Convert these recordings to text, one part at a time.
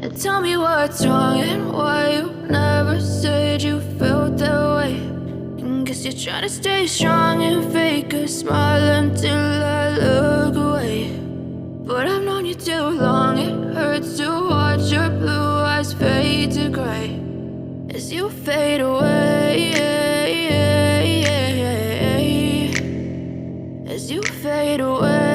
And tell me what's wrong and why you never said you felt that way. And guess you're trying to stay strong and fake a smile until I look away. But I've known you too long, it hurts to watch your blue eyes fade to grey as you fade away, as you fade away.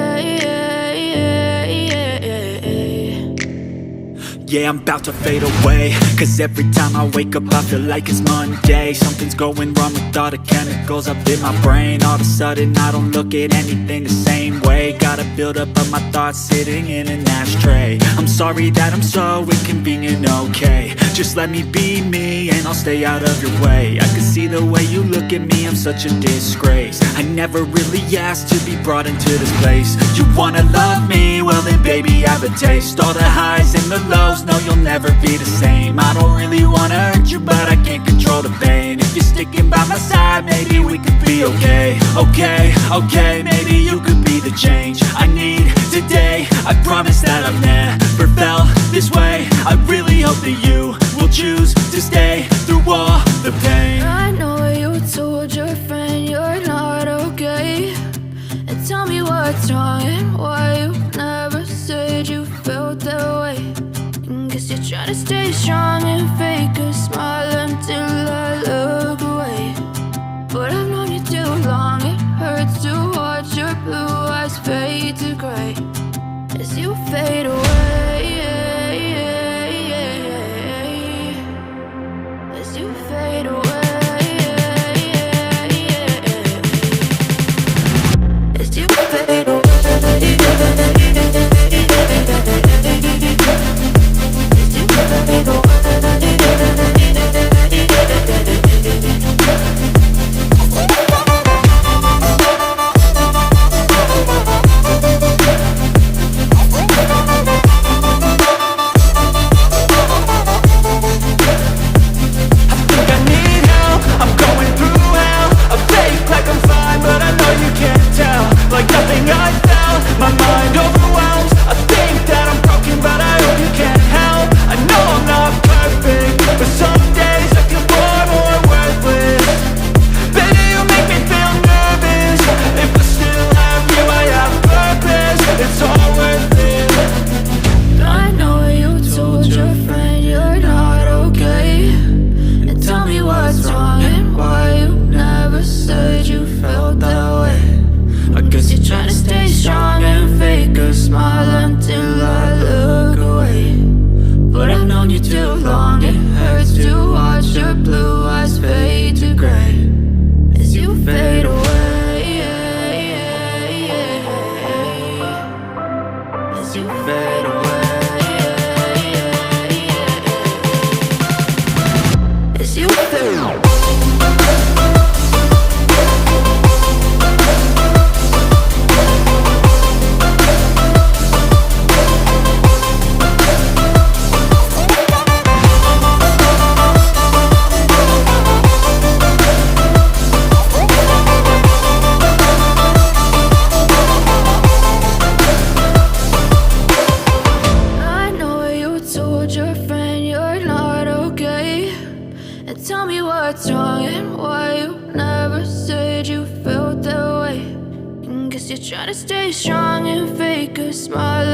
Yeah, I'm about to fade away, cause every time I wake up I feel like it's Monday. Something's going wrong with all the chemicals up in my brain. All of a sudden I don't look at anything the same way. Got a build-up of my thoughts sitting in an ashtray. I'm sorry that I'm so inconvenient, okay. Just let me be me and I'll stay out of your way. I can see the way you look at me, I'm such a disgrace. I never really asked to be brought into this place. You wanna love me? Well then baby, have a taste. All the highs and the lows, no, you'll never be the same. I don't really wanna hurt you, but I can't control the pain. If you're sticking by my side, maybe we could be okay. Okay, maybe you could be the change I need today. I promise that I've never felt this way. I really hope that you will choose to stay through all the pain. I know you told your friend you're not okay. And tell me what's wrong and why you never said you felt that way. Guess you're trying to stay strong and fake a smile until I look away. But I've known you too long, it hurts to watch your blue eyes fade to grey as you fade away, as you fade away, as you fade away. Trying to stay strong and fake a smile